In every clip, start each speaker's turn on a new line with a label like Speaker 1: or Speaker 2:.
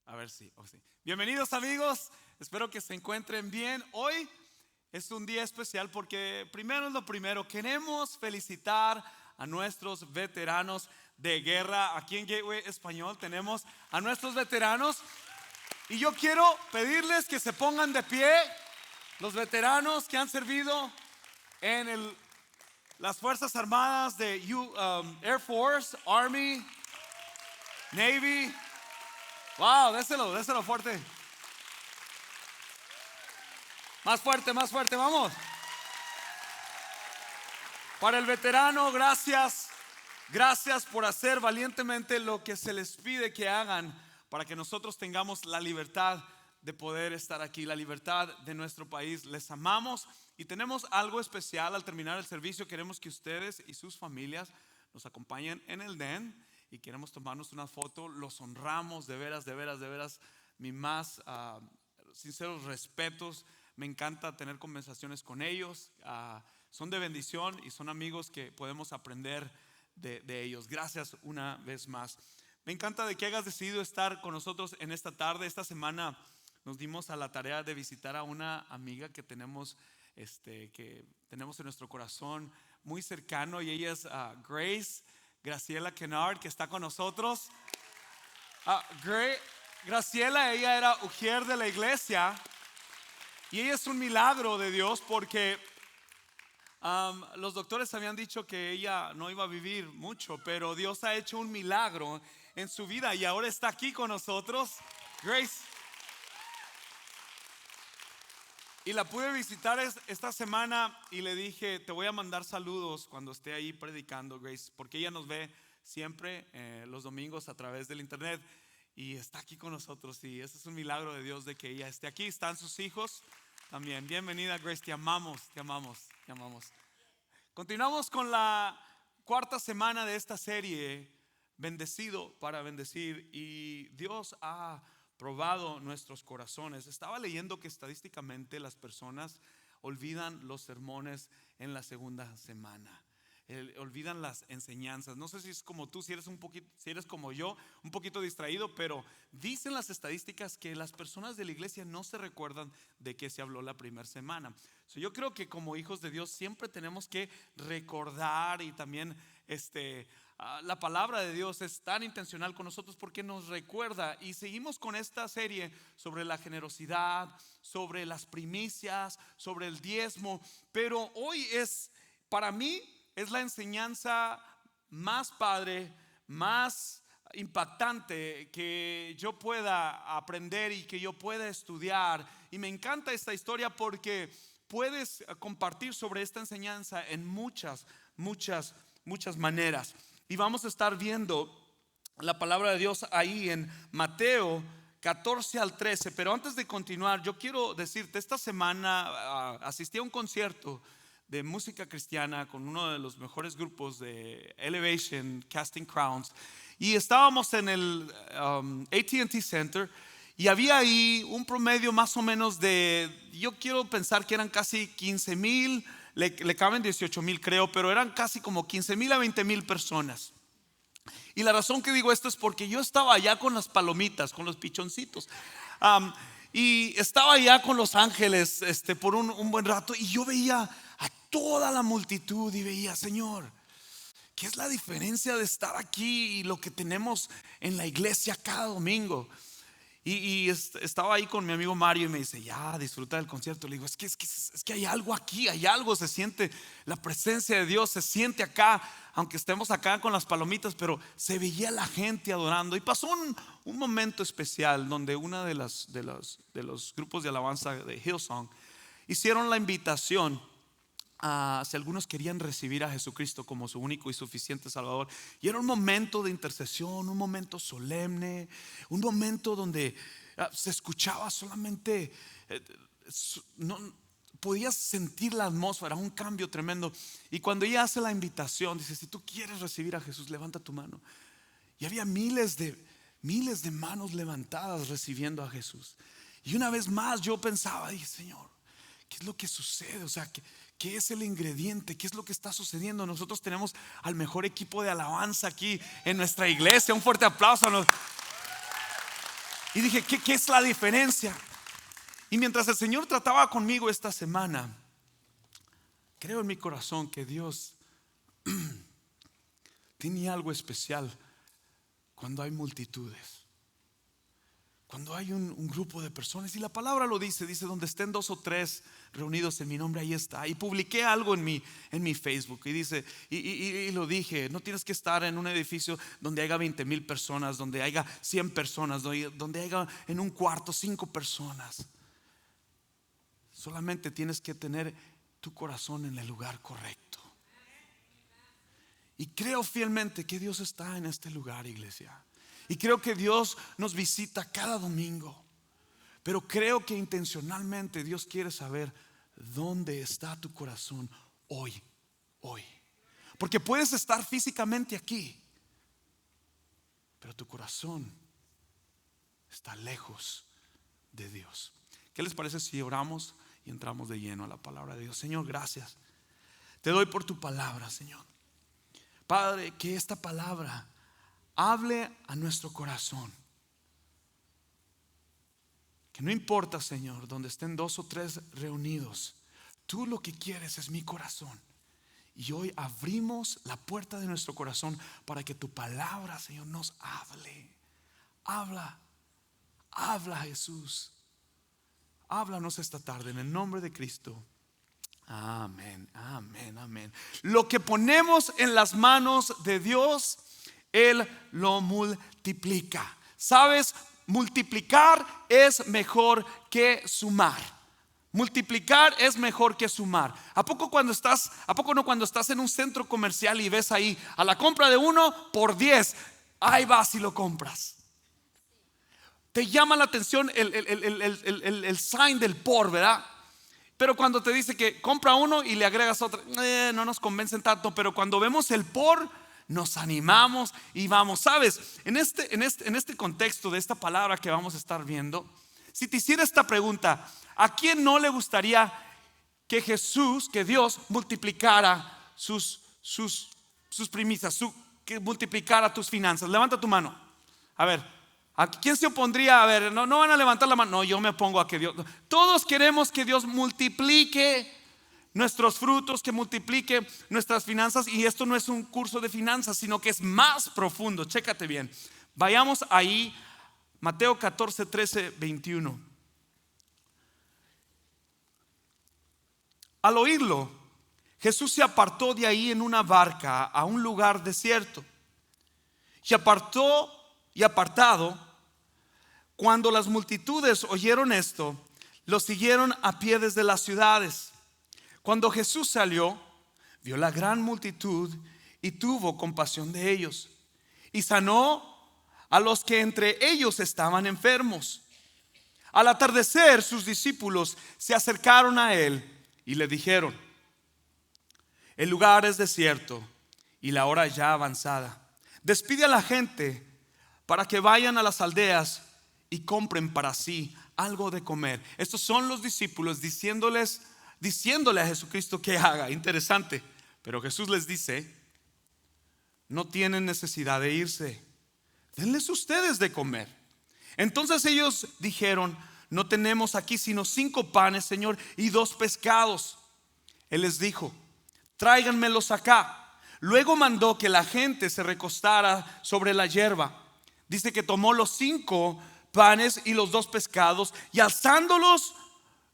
Speaker 1: A ver si, sí. Bienvenidos amigos, espero que se encuentren bien. Hoy es un día especial porque primero es lo primero, queremos felicitar a nuestros veteranos de guerra. Aquí en Gateway Español tenemos a nuestros veteranos y yo quiero pedirles que se pongan de pie, los veteranos que han servido en las Fuerzas Armadas de Air Force, Army, Navy. Wow, déselo fuerte. Más fuerte, vamos. Para el veterano, gracias. Gracias por hacer valientemente lo que se les pide que hagan para que nosotros tengamos la libertad de poder estar aquí, la libertad de nuestro país. Les amamos y tenemos algo especial al terminar el servicio. Queremos que ustedes y sus familias nos acompañen en el den y queremos tomarnos una foto. Los honramos de veras. Mi más sinceros respetos. Me encanta tener conversaciones con ellos. Son de bendición y son amigos que podemos aprender de ellos. Gracias una vez más. Me encanta de que hayas decidido estar con nosotros en esta tarde. Esta semana nos dimos a la tarea de visitar a una amiga que tenemos en nuestro corazón muy cercano, y ella es Graciela Kennard, que está con nosotros. Graciela, ella era ujier de la iglesia y ella es un milagro de Dios porque los doctores habían dicho que ella no iba a vivir mucho, pero Dios ha hecho un milagro en su vida y ahora está aquí con nosotros, Grace. Y la pude visitar esta semana y le dije, te voy a mandar saludos cuando esté ahí predicando, Grace, porque ella nos ve siempre los domingos a través del internet y está aquí con nosotros, y ese es un milagro de Dios de que ella esté aquí. Están sus hijos también. Bienvenida, Grace, te amamos. Continuamos con la cuarta semana de esta serie, Bendecido para Bendecir, y Dios ha probado nuestros corazones. Estaba leyendo que estadísticamente las personas olvidan los sermones en la segunda semana. Olvidan las enseñanzas. No sé si es como tú, si eres como yo, un poquito distraído, pero dicen las estadísticas que las personas de la iglesia no se recuerdan de qué se habló la primera semana. Yo creo que como hijos de Dios siempre tenemos que recordar, y también la palabra de Dios es tan intencional con nosotros porque nos recuerda. Y seguimos con esta serie sobre la generosidad, sobre las primicias, sobre el diezmo. Pero hoy para mí es la enseñanza más padre, más impactante que yo pueda aprender y que yo pueda estudiar. Y me encanta esta historia porque puedes compartir sobre esta enseñanza en muchas maneras. Y vamos a estar viendo la palabra de Dios ahí en Mateo 14 al 13. Pero antes de continuar, yo quiero decirte, esta semana asistí a un concierto de música cristiana con uno de los mejores grupos de Elevation, Casting Crowns, y estábamos en el AT&T Center y había ahí un promedio más o menos yo quiero pensar que eran casi 15,000, le caben 18,000 creo, pero eran casi como 15,000 a 20,000 personas. Y la razón que digo esto es porque yo estaba allá con las palomitas, con los pichoncitos, y estaba allá con los ángeles por un buen rato, y yo veía a toda la multitud y veía, Señor, ¿qué es la diferencia de estar aquí y lo que tenemos en la iglesia cada domingo? Y estaba ahí con mi amigo Mario y me dice, ya, disfruta del concierto. Le digo, es que hay algo aquí, hay algo, se siente la presencia de Dios, se siente acá, aunque estemos acá con las palomitas, pero se veía la gente adorando. Y pasó un momento especial donde una de los grupos de alabanza de Hillsong hicieron la invitación si algunos querían recibir a Jesucristo como su único y suficiente Salvador. Y era un momento de intercesión, un momento solemne, un momento donde se escuchaba solamente, no podías sentir la atmósfera, un cambio tremendo. Y cuando ella hace la invitación, dice, si tú quieres recibir a Jesús, levanta tu mano. Y había miles de manos levantadas recibiendo a Jesús. Y una vez más yo pensaba, dije, Señor, ¿qué es lo que sucede? O sea, ¿qué es el ingrediente? ¿Qué es lo que está sucediendo? Nosotros tenemos al mejor equipo de alabanza aquí en nuestra iglesia. Un fuerte aplauso. Y dije, ¿qué es la diferencia? Y mientras el Señor trataba conmigo esta semana, creo en mi corazón que Dios tiene algo especial cuando hay multitudes, cuando hay un grupo de personas. Y la palabra lo dice donde estén 2 o 3 reunidos en mi nombre, ahí está. Y publiqué algo en mi Facebook y dice, y lo dije, no tienes que estar en un edificio donde haya 20,000 personas, donde haya 100 personas, donde haya en un cuarto 5 personas. Solamente tienes que tener tu corazón en el lugar correcto. Y creo fielmente que Dios está en este lugar, iglesia. Y creo que Dios nos visita cada domingo. Pero creo que intencionalmente Dios quiere saber dónde está tu corazón hoy. Porque puedes estar físicamente aquí, pero tu corazón está lejos de Dios. ¿Qué les parece si oramos y entramos de lleno a la palabra de Dios? Señor, gracias. Te doy por tu palabra, Señor. Padre, que esta palabra hable a nuestro corazón. Que no importa, Señor, donde estén 2 o 3 reunidos, tú lo que quieres es mi corazón. Y hoy abrimos la puerta de nuestro corazón para que tu palabra, Señor, nos hable. Habla, Jesús. Háblanos esta tarde en el nombre de Cristo. Amén. Lo que ponemos en las manos de Dios, Él lo multiplica. ¿Sabes? Multiplicar es mejor que sumar. Multiplicar es mejor que sumar. ¿A poco no cuando estás en un centro comercial y ves ahí a la compra de 1 por 10, ahí vas y lo compras? Te llama la atención el sign del por, ¿verdad? Pero cuando te dice que compra 1 y le agregas otro, no nos convencen tanto. Pero cuando vemos el por, nos animamos y vamos. Sabes, en este contexto de esta palabra que vamos a estar viendo, si te hiciera esta pregunta, ¿a quién no le gustaría que Dios multiplicara sus primicias, que multiplicara tus finanzas? Levanta tu mano. A ver, ¿a quién se opondría? A ver, no van a levantar la mano. No, yo me opongo a que Dios. Todos queremos que Dios multiplique nuestros frutos, que multiplique nuestras finanzas. Y esto no es un curso de finanzas, sino que es más profundo. Chécate bien. Vayamos ahí, Mateo 14, 13, 21. Al oírlo, Jesús se apartó de ahí en una barca a un lugar desierto. Y apartado, cuando las multitudes oyeron esto, lo siguieron a pie desde las ciudades. Cuando Jesús salió, vio la gran multitud y tuvo compasión de ellos, y sanó a los que entre ellos estaban enfermos. Al atardecer, sus discípulos se acercaron a él y le dijeron: el lugar es desierto y la hora ya avanzada. Despide a la gente para que vayan a las aldeas y compren para sí algo de comer. Estos son los discípulos diciéndole a Jesucristo que haga. Interesante. Pero Jesús les dice: no tienen necesidad de irse, denles ustedes de comer. Entonces ellos dijeron: no tenemos aquí sino 5 panes, Señor, y 2 pescados. Él les dijo: tráiganmelos acá. Luego mandó que la gente se recostara sobre la hierba. Dice que tomó los 5 panes y los 2 pescados, y alzándolos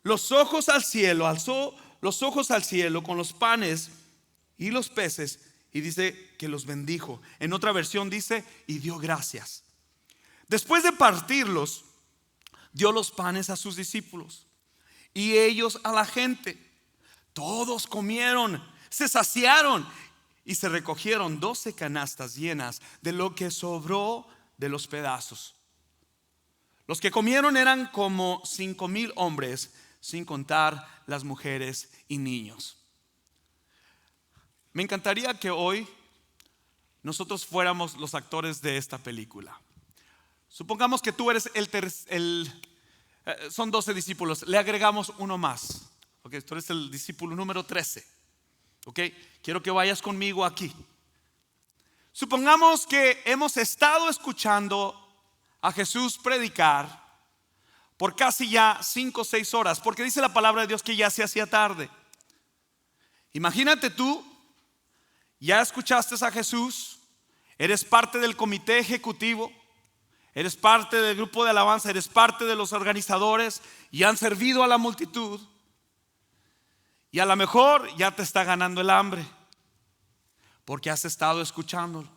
Speaker 1: los ojos al cielo, alzó los ojos al cielo con los panes y los peces, y dice que los bendijo. En otra versión dice: y dio gracias. Después de partirlos, dio los panes a sus discípulos y ellos a la gente. Todos comieron, se saciaron y se recogieron 12 canastas llenas de lo que sobró de los pedazos. Los que comieron eran como 5,000 hombres, sin contar las mujeres y niños. Me encantaría que hoy nosotros fuéramos los actores de esta película. Supongamos que tú eres son 12 discípulos, le agregamos uno más. Okay, tú eres el discípulo número 13. Okay, quiero que vayas conmigo aquí. Supongamos que hemos estado escuchando a Jesús predicar por casi ya 5 o 6 horas, porque dice la palabra de Dios que ya se hacía tarde. Imagínate tú, ya escuchaste a Jesús, eres parte del comité ejecutivo, eres parte del grupo de alabanza, eres parte de los organizadores y han servido a la multitud. Y a lo mejor ya te está ganando el hambre porque has estado escuchándolo.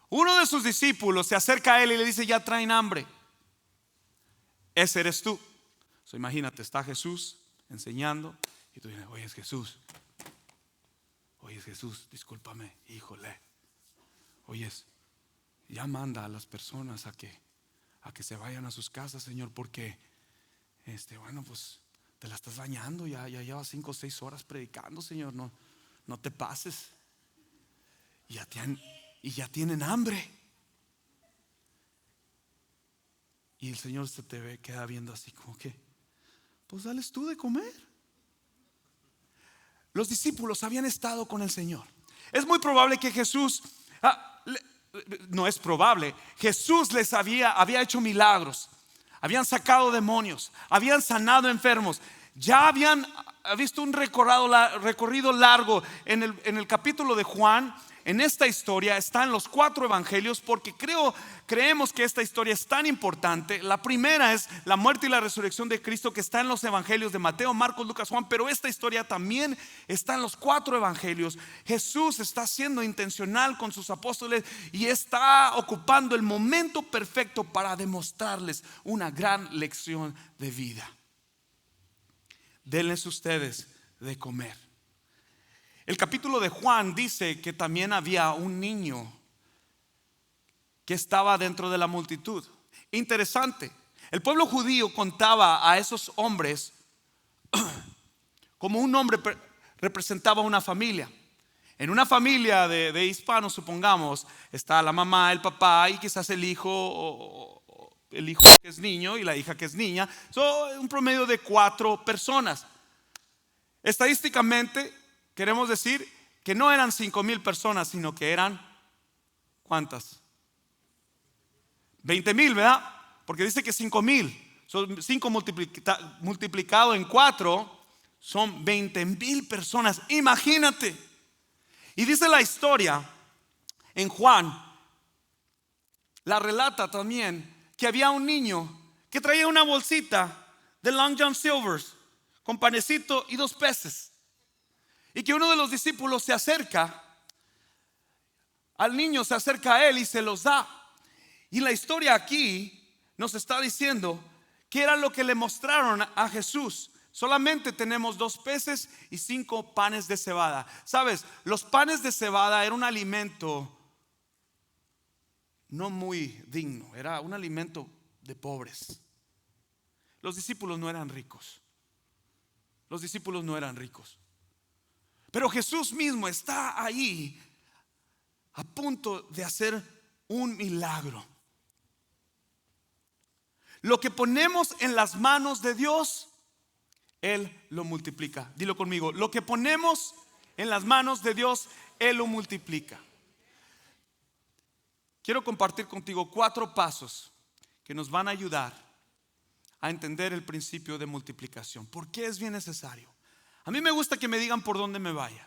Speaker 1: Uno de sus discípulos se acerca a él y le dice: ya traen hambre. Ese eres tú. Imagínate, está Jesús enseñando y tú dices: oye, Jesús, discúlpame, híjole. Oye, ya manda a las personas a que se vayan a sus casas, Señor, porque bueno, pues te la estás bañando, ya llevas 5 o 6 horas predicando, Señor, no te pases. Y ya tienen hambre. Y el Señor se te queda viendo así como que: pues dales tú de comer. Los discípulos habían estado con el Señor. Es muy probable que Jesús, no es probable, Jesús les había hecho milagros, habían sacado demonios, habían sanado enfermos, ya habían visto un recorrido largo. En el capítulo de Juan, en esta historia están los 4 evangelios, porque creemos que esta historia es tan importante. La primera es la muerte y la resurrección de Cristo, que está en los evangelios de Mateo, Marcos, Lucas, Juan, pero esta historia también está en los 4 evangelios. Jesús está siendo intencional con sus apóstoles y está ocupando el momento perfecto para demostrarles una gran lección de vida. Denles ustedes de comer. El capítulo de Juan dice que también había un niño que estaba dentro de la multitud. Interesante, el pueblo judío contaba a esos hombres como un hombre representaba una familia. En una familia de hispanos, supongamos, está la mamá, el papá y quizás el hijo que es niño y la hija que es niña. Son un promedio de 4 personas. Estadísticamente queremos decir que no eran 5,000 personas, sino que eran ¿cuántas? 20,000, ¿verdad? Porque dice que 5,000, son 5 multiplicado en 4, son 20,000 personas. Imagínate. Y dice la historia en Juan, la relata también, que había un niño que traía una bolsita de Long John Silvers con panecito y 2 peces. Y que uno de los discípulos se acerca al niño, se acerca a él y se los da. Y la historia aquí nos está diciendo que era lo que le mostraron a Jesús. Solamente tenemos 2 peces y 5 panes de cebada. Sabes, los panes de cebada era un alimento no muy digno, era un alimento de pobres. Los discípulos no eran ricos. Pero Jesús mismo está ahí a punto de hacer un milagro. Lo que ponemos en las manos de Dios, Él lo multiplica. Dilo conmigo: lo que ponemos en las manos de Dios, Él lo multiplica. Quiero compartir contigo 4 pasos que nos van a ayudar a entender el principio de multiplicación. ¿Por qué es bien necesario? A mí me gusta que me digan por dónde me vaya.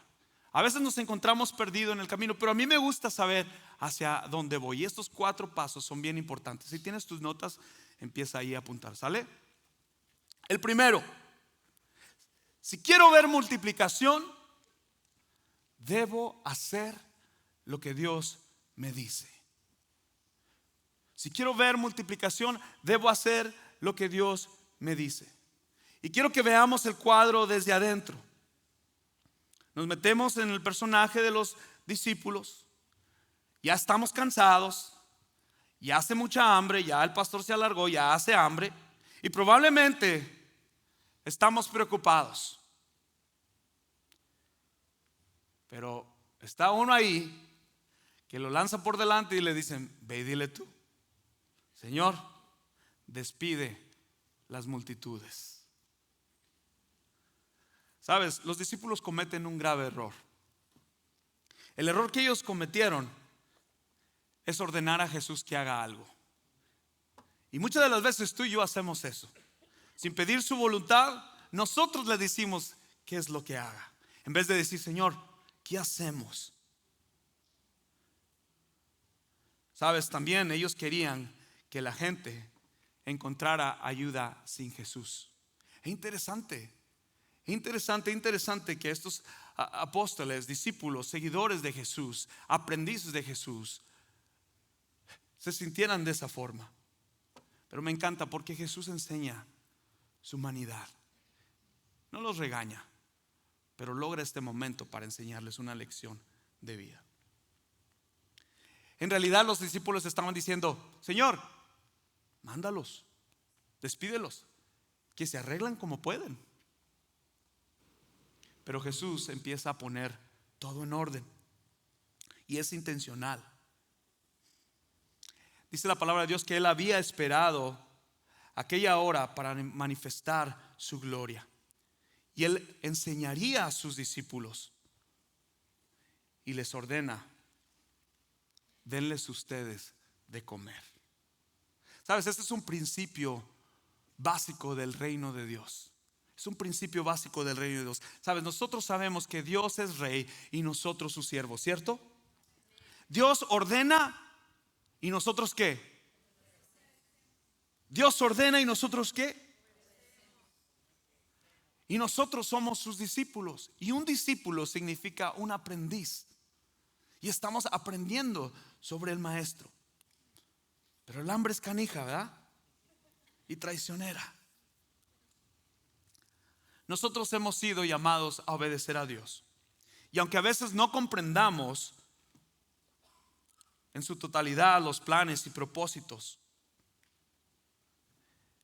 Speaker 1: A veces nos encontramos perdidos en el camino, pero a mí me gusta saber hacia dónde voy. Y estos 4 pasos son bien importantes. Si tienes tus notas, empieza ahí a apuntar, ¿sale? El primero: si quiero ver multiplicación, debo hacer lo que Dios me dice. Si quiero ver multiplicación, debo hacer lo que Dios me dice. Y quiero que veamos el cuadro desde adentro. Nos metemos en el personaje de los discípulos. Ya estamos cansados, ya hace mucha hambre, ya el pastor se alargó, ya hace hambre. Y probablemente estamos preocupados. Pero está uno ahí que lo lanza por delante y le dicen: ve y dile tú, Señor, despide las multitudes. Sabes, los discípulos cometen un grave error. El error que ellos cometieron es ordenar a Jesús que haga algo. Y muchas de las veces tú y yo hacemos eso. Sin pedir su voluntad, nosotros le decimos qué es lo que haga. En vez de decir, Señor, ¿qué hacemos? Sabes, también ellos querían que la gente encontrara ayuda sin Jesús. Es interesante que estos apóstoles, discípulos, seguidores de Jesús, aprendices de Jesús, se sintieran de esa forma. Pero me encanta porque Jesús enseña su humanidad. No los regaña, pero logra este momento para enseñarles una lección de vida. En realidad los discípulos estaban diciendo, Señor, mándalos, despídelos, que se arreglan como pueden. Pero Jesús empieza a poner todo en orden y es intencional. Dice la palabra de Dios que Él había esperado aquella hora para manifestar su gloria. Y Él enseñaría a sus discípulos y les ordena, denles ustedes de comer. Sabes, este es un principio básico del reino de Dios. Es un principio básico del reino de Dios. Sabes, nosotros sabemos que Dios es rey y nosotros sus siervos, ¿cierto? Dios ordena y nosotros ¿qué? Dios ordena y nosotros ¿qué? Y nosotros somos sus discípulos. Y un discípulo significa un aprendiz. Y estamos aprendiendo sobre el maestro. Pero el hambre es canija, ¿verdad? Y traicionera. Nosotros hemos sido llamados a obedecer a Dios. Y aunque a veces no comprendamos en su totalidad los planes y propósitos,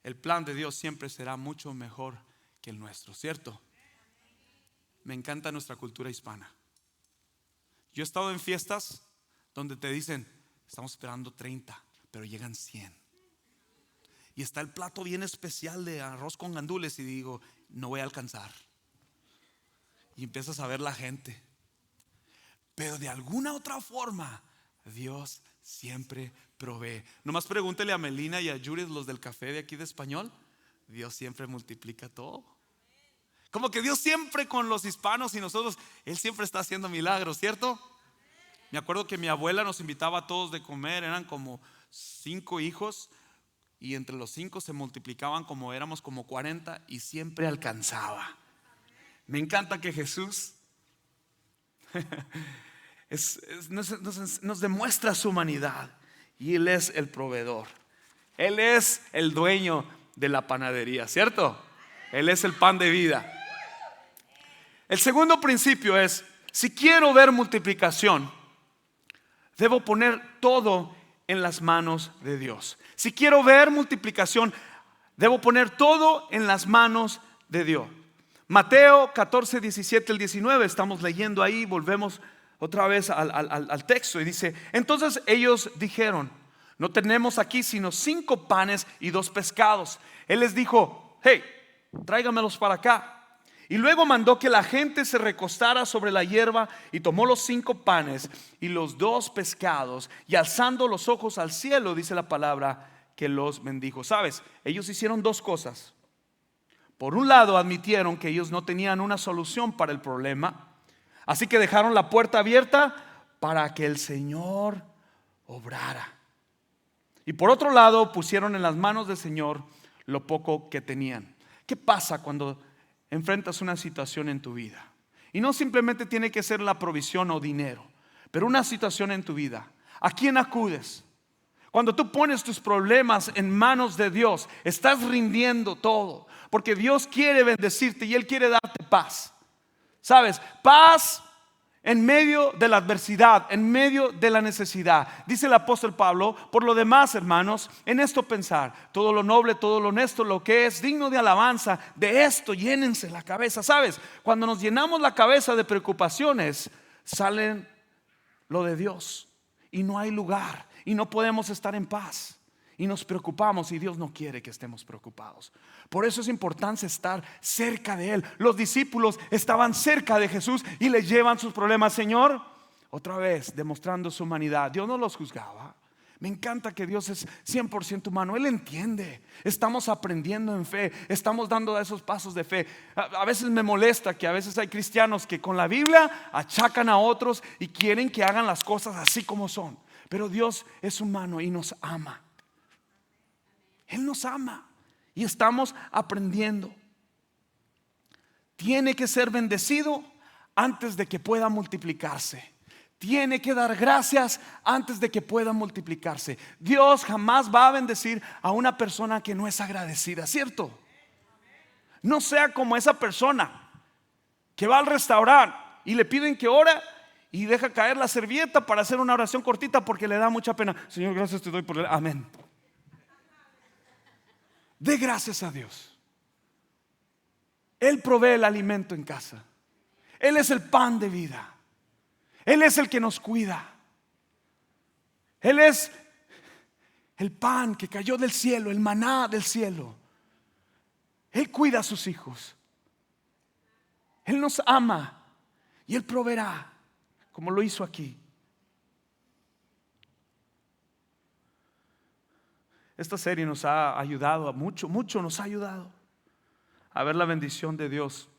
Speaker 1: el plan de Dios siempre será mucho mejor que el nuestro, ¿cierto? Me encanta nuestra cultura hispana. Yo he estado en fiestas donde te dicen, estamos esperando 30, pero llegan 100. Y está el plato bien especial de arroz con gandules y digo, no voy a alcanzar. Y empiezas a ver la gente. Pero de alguna otra forma, Dios siempre provee. Nomás pregúntele a Melina y a Juris, los del café de aquí de español. Dios siempre multiplica todo. Como que Dios siempre con los hispanos y nosotros, Él siempre está haciendo milagros, ¿cierto? Me acuerdo que mi abuela nos invitaba a todos de comer. Eran como 5 hijos y entre los 5 se multiplicaban, como éramos como 40 y siempre alcanzaba. Me encanta que Jesús nos demuestra su humanidad y Él es el proveedor. Él es el dueño de la panadería, ¿cierto? Él es el pan de vida. El segundo principio es, si quiero ver multiplicación, debo poner todo en las manos de Dios. Si quiero ver multiplicación, debo poner todo en las manos de Dios. Mateo 14, 17 al 19, estamos leyendo ahí, volvemos otra vez al texto y dice, entonces ellos dijeron, no tenemos aquí sino 5 panes y 2 pescados. Él les dijo, hey, tráigamelos para acá. Y luego mandó que la gente se recostara sobre la hierba y tomó los 5 panes y los 2 pescados y alzando los ojos al cielo, dice la palabra, que los bendijo. Sabes, ellos hicieron 2 cosas. Por un lado admitieron que ellos no tenían una solución para el problema, así que dejaron la puerta abierta para que el Señor obrara. Y por otro lado pusieron en las manos del Señor lo poco que tenían. ¿Qué pasa cuando enfrentas una situación en tu vida? Y no simplemente tiene que ser la provisión o dinero, pero una situación en tu vida. ¿A quién acudes? Cuando tú pones tus problemas en manos de Dios, estás rindiendo todo, porque Dios quiere bendecirte y Él quiere darte paz. ¿Sabes? Paz en medio de la adversidad, en medio de la necesidad. Dice el apóstol Pablo, por lo demás, hermanos, en esto pensar, todo lo noble, todo lo honesto, lo que es digno de alabanza, de esto llénense la cabeza. ¿Sabes? Cuando nos llenamos la cabeza de preocupaciones, salen lo de Dios y no hay lugar y no podemos estar en paz. Y nos preocupamos y Dios no quiere que estemos preocupados. Por eso es importante estar cerca de Él. Los discípulos estaban cerca de Jesús y le llevan sus problemas. Señor, otra vez demostrando su humanidad. Dios no los juzgaba, Me encanta que Dios es 100% humano. Él entiende. Estamos aprendiendo en fe. Estamos dando esos pasos de fe. A veces me molesta que a veces hay cristianos que con la Biblia achacan a otros y quieren que hagan las cosas así como son. Pero Dios es humano y nos ama. Él nos ama y estamos aprendiendo. Tiene que ser bendecido antes de que pueda multiplicarse. Tiene que dar gracias antes de que pueda multiplicarse. Dios jamás va a bendecir a una persona que no es agradecida, ¿cierto? No sea como esa persona que va al restaurante y le piden que ore y deja caer la servilleta para hacer una oración cortita porque le da mucha pena. Señor, gracias te doy por el amén. Dé gracias a Dios. Él provee el alimento en casa. Él es el pan de vida. Él es el que nos cuida. Él es el pan que cayó del cielo, el maná del cielo. Él cuida a sus hijos. Él nos ama y Él proveerá, como lo hizo aquí. Esta serie nos ha ayudado a mucho nos ha ayudado a ver la bendición de Dios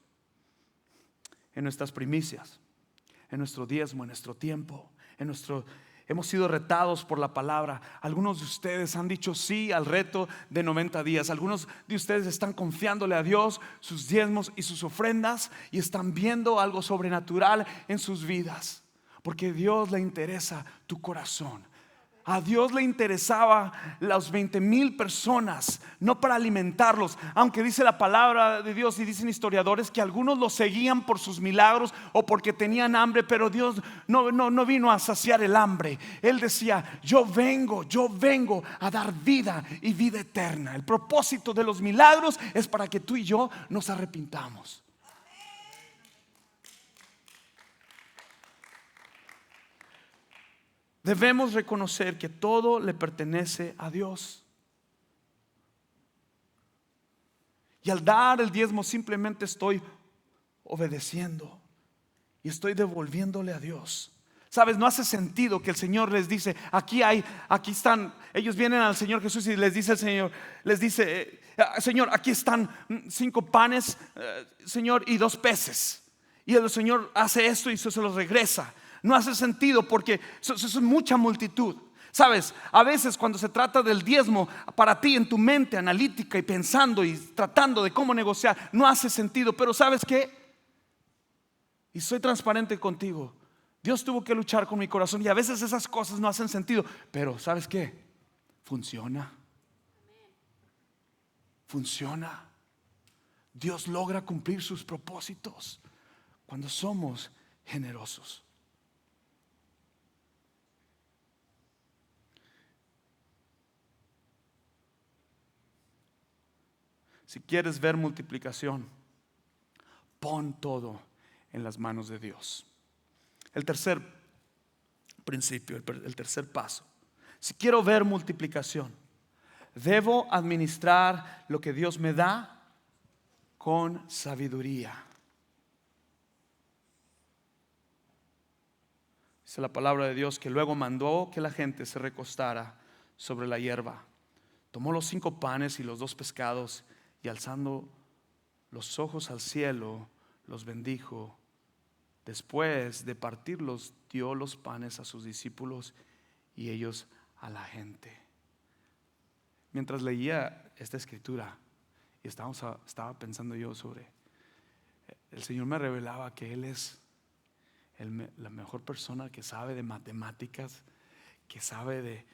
Speaker 1: en nuestras primicias, en nuestro diezmo, en nuestro tiempo, hemos sido retados por la palabra. Algunos de ustedes han dicho sí al reto de 90 días. Algunos de ustedes están confiándole a Dios sus diezmos y sus ofrendas y están viendo algo sobrenatural en sus vidas, porque a Dios le interesa tu corazón. A Dios le interesaba las 20,000 personas, no para alimentarlos, aunque dice la palabra de Dios y dicen historiadores que algunos los seguían por sus milagros o porque tenían hambre, pero Dios no vino a saciar el hambre. Él decía: yo vengo a dar vida y vida eterna. El propósito de los milagros es para que tú y yo nos arrepintamos. Debemos reconocer que todo le pertenece a Dios. Y al dar el diezmo simplemente estoy obedeciendo y estoy devolviéndole a Dios. Sabes, no hace sentido que el Señor les dice: aquí están. Ellos vienen al Señor Jesús y les dice el Señor, Señor, aquí están 5 panes, Señor, y 2 peces. Y el Señor hace esto y eso se los regresa. No hace sentido porque eso es mucha multitud. Sabes, a veces cuando se trata del diezmo, para ti en tu mente analítica y pensando y tratando de cómo negociar, no hace sentido. Pero ¿sabes qué? Y soy transparente contigo. Dios tuvo que luchar con mi corazón y a veces esas cosas no hacen sentido. Pero ¿sabes qué? Funciona. Funciona. Dios logra cumplir sus propósitos cuando somos generosos. Si quieres ver multiplicación, pon todo en las manos de Dios. El tercer principio, el tercer paso. Si quiero ver multiplicación, debo administrar lo que Dios me da con sabiduría. Dice la palabra de Dios que luego mandó que la gente se recostara sobre la hierba. Tomó los 5 panes y los 2 pescados y alzando los ojos al cielo, los bendijo. Después de partirlos, dio los panes a sus discípulos y ellos a la gente. Mientras leía esta escritura y estaba pensando yo sobre, el Señor me revelaba que Él es la mejor persona que sabe de matemáticas, que sabe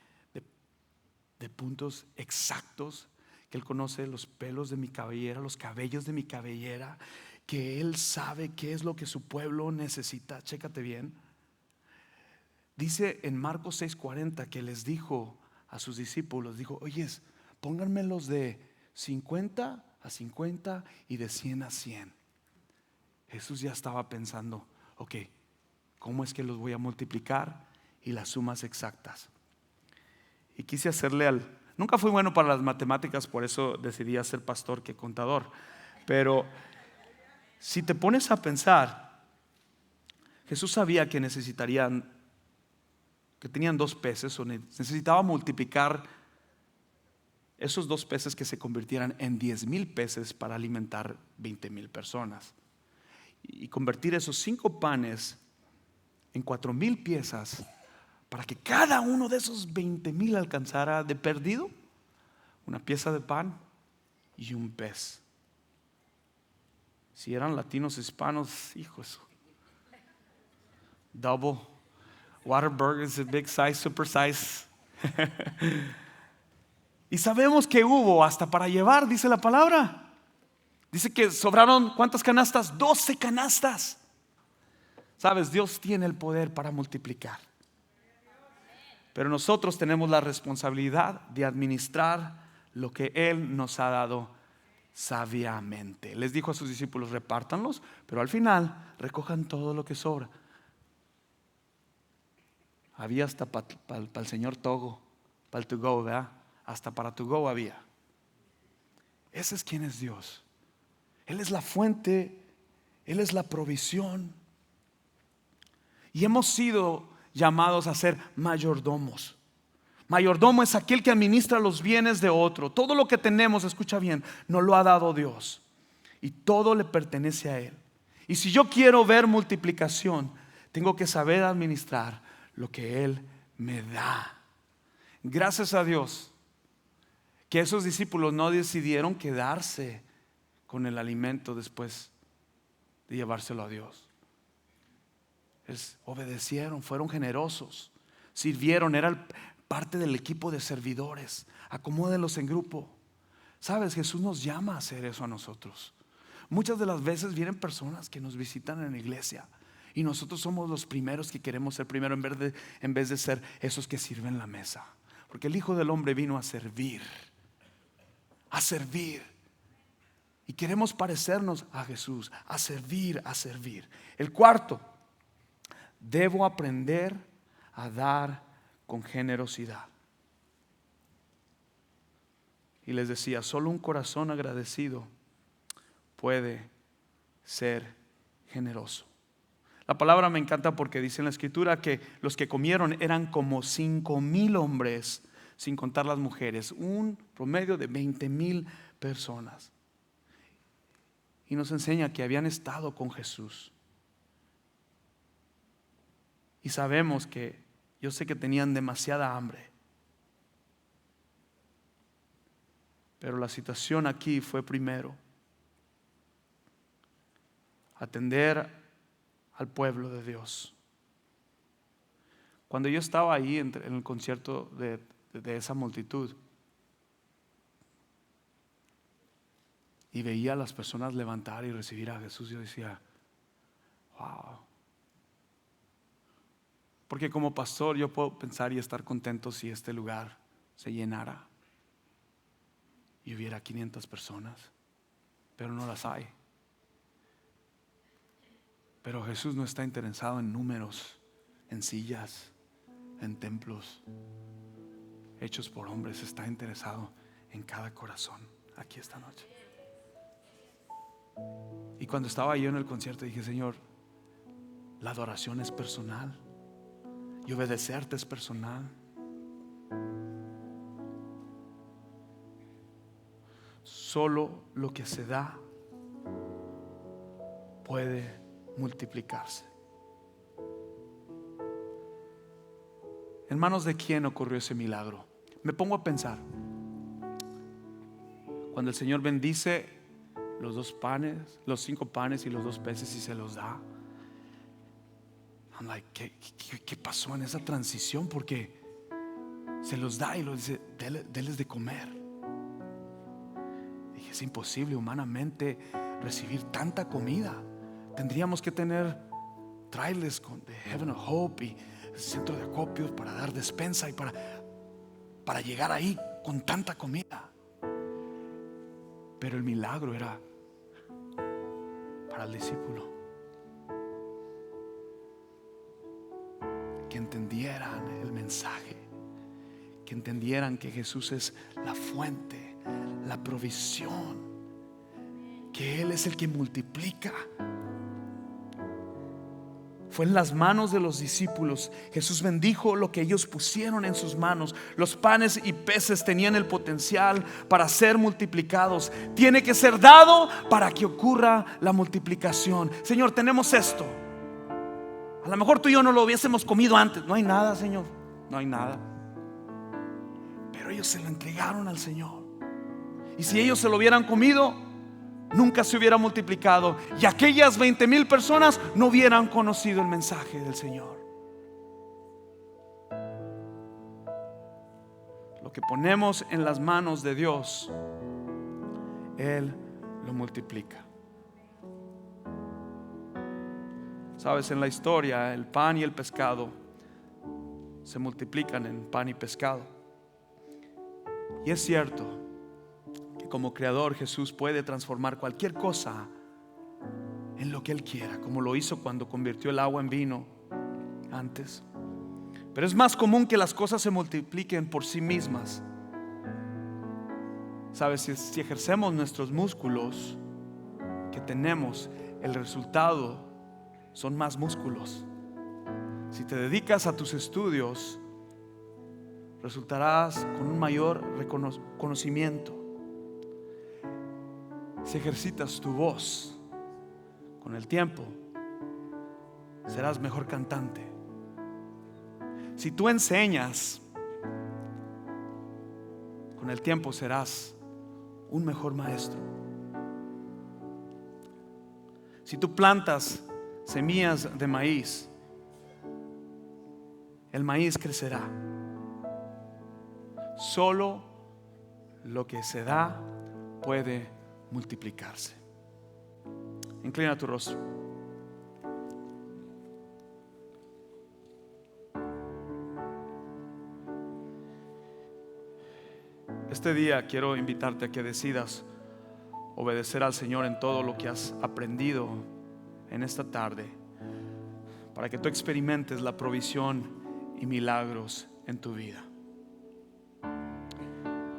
Speaker 1: de puntos exactos, que Él conoce los pelos de mi cabellera, los cabellos de mi cabellera, que Él sabe qué es lo que su pueblo necesita. Chécate bien. Dice en Marcos 6:40 que les dijo a sus discípulos, dijo: oyes, pónganmelos de 50 a 50 y de 100 a 100. Jesús ya estaba pensando: ok, ¿cómo es que los voy a multiplicar? Y las sumas exactas. Y quise hacerle nunca fui bueno para las matemáticas, por eso decidí ser pastor que contador. Pero si te pones a pensar, Jesús sabía que necesitarían porque tenían 2 peces, o necesitaba multiplicar esos 2 peces que se convirtieran en 10,000 peces para alimentar 20,000 personas. Y convertir esos 5 panes en 4,000 piezas para que cada uno de esos 20,000 alcanzara de perdido una pieza de pan y un pez. Si eran latinos, hispanos, hijos, double Whataburgers, big size, super size. Y sabemos que hubo hasta para llevar, dice la palabra. Dice que sobraron, ¿cuántas canastas? 12 canastas. Sabes, Dios tiene el poder para multiplicar, pero nosotros tenemos la responsabilidad de administrar lo que Él nos ha dado sabiamente. Les dijo a sus discípulos: repártanlos, pero al final recojan todo lo que sobra. Había hasta para el señor Togo, para el to go, ¿verdad? Hasta para to go había. Ese es quien es Dios. Él es la fuente, Él es la provisión. Y hemos sido llamados a ser mayordomos. Mayordomo es aquel que administra los bienes de otro. Todo lo que tenemos, escucha bien, nos lo ha dado Dios, y todo le pertenece a Él. Y si yo quiero ver multiplicación, tengo que saber administrar lo que Él me da. Gracias a Dios que esos discípulos no decidieron quedarse con el alimento después de llevárselo a Dios. Obedecieron, fueron generosos, sirvieron, era parte del equipo de servidores. Acomódenlos en grupo. Sabes, Jesús nos llama a hacer eso a nosotros. Muchas de las veces vienen personas que nos visitan en la iglesia y nosotros somos los primeros que queremos ser primero en vez de ser esos que sirven la mesa. Porque el Hijo del Hombre vino a servir. A servir. Y queremos parecernos a Jesús, a servir, a servir. El cuarto: debo aprender a dar con generosidad. Y les decía, solo un corazón agradecido puede ser generoso. La palabra me encanta porque dice en la escritura que los que comieron eran como 5,000 hombres, sin contar las mujeres, un promedio de 20,000 personas. Y nos enseña que habían estado con Jesús. Y sabemos que, yo sé que tenían demasiada hambre, pero la situación aquí fue primero atender al pueblo de Dios. Cuando yo estaba ahí en el concierto de esa multitud y veía a las personas levantar y recibir a Jesús, yo decía: wow. Porque como pastor yo puedo pensar y estar contento si este lugar se llenara y hubiera 500 personas, pero no las hay. Pero Jesús no está interesado en números, en sillas, en templos hechos por hombres. Está interesado en cada corazón aquí esta noche. Y cuando estaba yo en el concierto dije: Señor, la adoración es personal y obedecerte es personal. Solo lo que se da puede multiplicarse. ¿En manos de quién ocurrió ese milagro? Me pongo a pensar. Cuando el Señor bendice los 2 panes, los 5 panes y los 2 peces y se los da, I'm like, ¿qué pasó en esa transición? Porque se los da y lo dice: denles de comer. Dije: es imposible humanamente recibir tanta comida. Tendríamos que tener trailers de Heaven of Hope y centro de acopios para dar despensa y para llegar ahí con tanta comida. Pero el milagro era para el discípulo, que entendieran el mensaje, que entendieran que Jesús es la fuente, la provisión, que Él es el que multiplica. fue en las manos de los discípulos. Jesús bendijo lo que ellos pusieron en sus manos. Los panes y peces tenían el potencial para ser multiplicados. Tiene que ser dado para que ocurra la multiplicación. Señor, tenemos esto. A lo mejor tú y yo no lo hubiésemos comido antes. No hay nada, Señor, no hay nada. Pero ellos se lo entregaron al Señor. Y si ellos se lo hubieran comido, nunca se hubiera multiplicado, y aquellas 20,000 personas no hubieran conocido el mensaje del Señor. Lo que ponemos en las manos de Dios, Él lo multiplica. Sabes, en la historia el pan y el pescado se multiplican en pan y pescado. Y es cierto que como creador Jesús puede transformar cualquier cosa en lo que Él quiera, como lo hizo cuando convirtió el agua en vino antes. Pero es más común que las cosas se multipliquen por sí mismas. Sabes, si ejercemos nuestros músculos que tenemos, el resultado son más músculos. Si te dedicas a tus estudios, resultarás con un mayor conocimiento. Si ejercitas tu voz, con el tiempo serás mejor cantante. Si tú enseñas, con el tiempo serás un mejor maestro. Si tú plantas semillas de maíz, el maíz crecerá. Solo lo que se da puede multiplicarse. Inclina tu rostro. Este día quiero invitarte a que decidas obedecer al Señor en todo lo que has aprendido en esta tarde, para que tú experimentes la provisión y milagros en tu vida.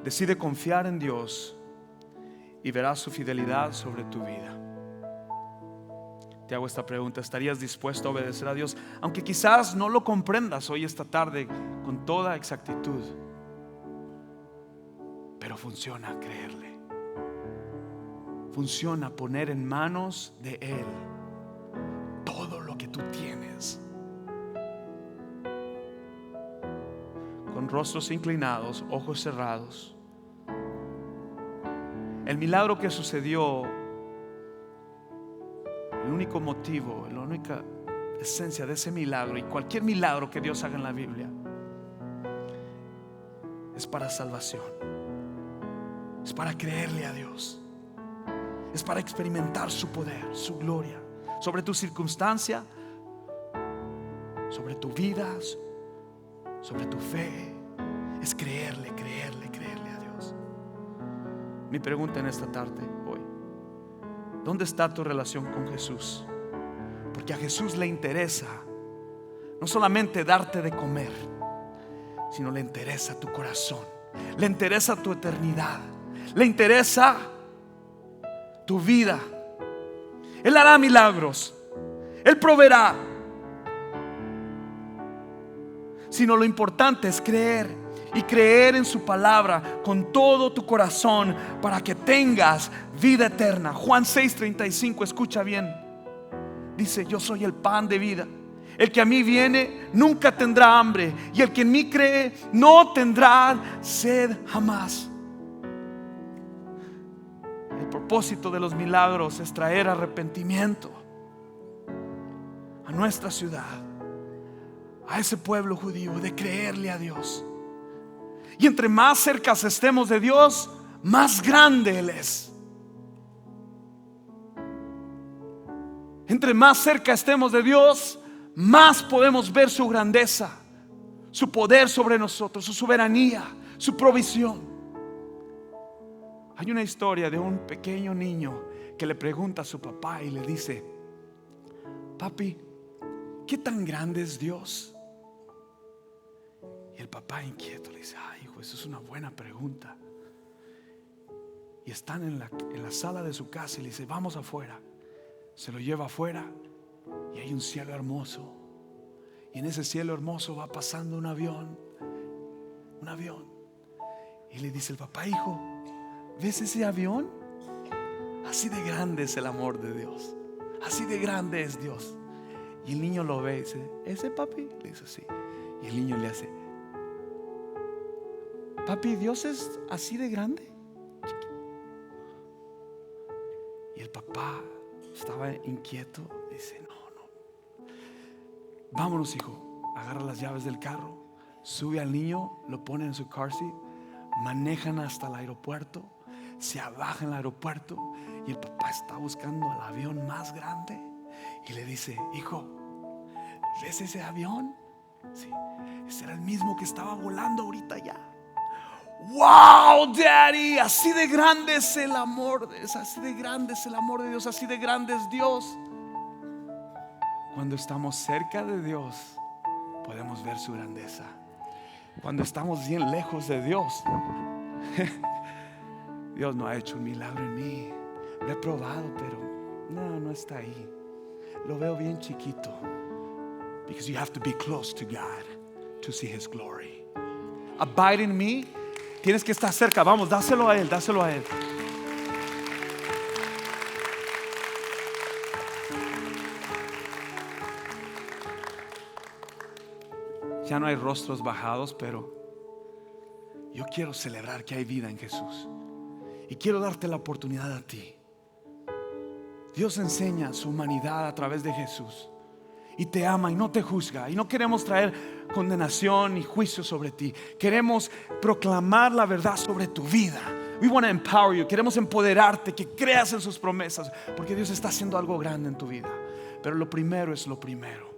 Speaker 1: Decide confiar en Dios y verás su fidelidad sobre tu vida. Te hago esta pregunta: ¿estarías dispuesto a obedecer a Dios, aunque quizás no lo comprendas hoy esta tarde con toda exactitud? Pero funciona creerle. Funciona poner en manos de Él todo lo que tú tienes. Con rostros inclinados, ojos cerrados. El milagro que sucedió, el único motivo, la única esencia de ese milagro, y cualquier milagro que Dios haga en la Biblia, es para salvación. Es para creerle a Dios. Es para experimentar su poder, su gloria sobre tu circunstancia, sobre tu vida, sobre tu fe. Es creerle a Dios. Mi pregunta en esta tarde, hoy: ¿dónde está tu relación con Jesús? Porque a Jesús le interesa no solamente darte de comer, sino le interesa tu corazón, le interesa tu eternidad, le interesa tu vida. Él hará milagros, Él proveerá. Sino lo importante es creer, y creer en su palabra con todo tu corazón, para que tengas vida eterna. Juan 6:35, escucha bien. Dice: yo soy el pan de vida. El que a mí viene nunca tendrá hambre, y el que en mí cree no tendrá sed jamás. El propósito de los milagros es traer arrepentimiento a nuestra ciudad, a ese pueblo judío, de creerle a Dios. Y entre más cerca estemos de Dios, más grande Él es. Entre más cerca estemos de Dios, más podemos ver su grandeza, su poder sobre nosotros, su soberanía, su provisión. Hay una historia de un pequeño niño que le pregunta a su papá y le dice: papi, ¿qué tan grande es Dios? Y el papá, inquieto, le dice: ay, hijo, eso es una buena pregunta. Y están en la sala de su casa y le dice: vamos afuera. Se lo lleva afuera y hay un cielo hermoso, y en ese cielo hermoso va pasando un avión. Y le dice el papá: hijo, ¿ves ese avión? Así de grande es el amor de Dios, así de grande es Dios. Y el niño lo ve y dice: ¿ese, papi? Le dice: sí. Y el niño le hace: papi, ¿Dios es así de grande? Y el papá estaba inquieto. Dice: no. Vámonos, hijo. Agarra las llaves del carro, sube al niño, lo pone en su car seat, manejan hasta el aeropuerto, se baja en el aeropuerto, y el papá está buscando el avión más grande y le dice: hijo, ¿ves ese avión? Sí, ese era el mismo que estaba volando ahorita ya. Wow, daddy, así de grande es el amor, así de grande es el amor de Dios, así de grande es Dios. Cuando estamos cerca de Dios, podemos ver su grandeza. Cuando estamos bien lejos de Dios, Dios no ha hecho un milagro en mí. Lo he probado, pero no está ahí. Lo veo bien chiquito. Because you have to be close to God to see His glory. Abide in me. Tienes que estar cerca. Vamos, dáselo a Él, dáselo a Él. Ya no hay rostros bajados, pero yo quiero celebrar que hay vida en Jesús. Y quiero darte la oportunidad a ti. Dios enseña su humanidad a través de Jesús, y te ama y no te juzga. Y no queremos traer condenación ni juicio sobre ti. Queremos proclamar la verdad sobre tu vida. We want to empower you. Queremos empoderarte, que creas en sus promesas, porque Dios está haciendo algo grande en tu vida. Pero lo primero es lo primero.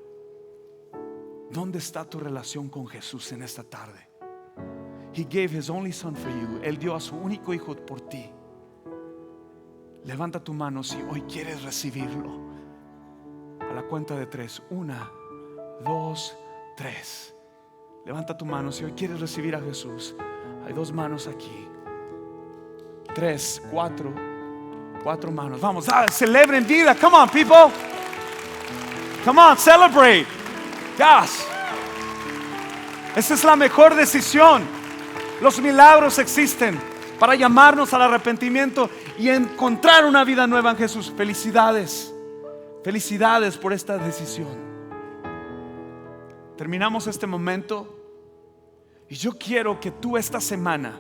Speaker 1: ¿Dónde está tu relación con Jesús en esta tarde? He gave His only son for you. Él dio a su único hijo por ti. Levanta tu mano si hoy quieres recibirlo. A la cuenta de 3. 1, 2, 3. Levanta tu mano si hoy quieres recibir a Jesús. Hay 2 manos aquí. 3, 4. 4 manos. Vamos, celebren vida. Come on, people. Come on, celebrate. Yes. Esa es la mejor decisión. Los milagros existen para llamarnos al arrepentimiento y encontrar una vida nueva en Jesús. Felicidades. Felicidades por esta decisión. Terminamos este momento y yo quiero que tú esta semana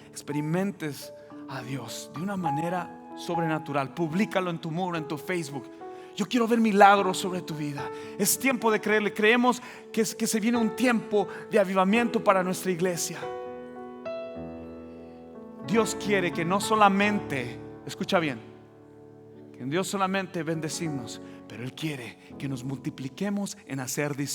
Speaker 1: experimentes a Dios de una manera sobrenatural. Publícalo en tu muro, en tu Facebook. Yo quiero ver milagros sobre tu vida. Es tiempo de creerle. Creemos que se viene un tiempo de avivamiento para nuestra iglesia. Dios quiere que no solamente, escucha bien, que Dios solamente bendecimos, pero Él quiere que nos multipliquemos en hacer discípulos.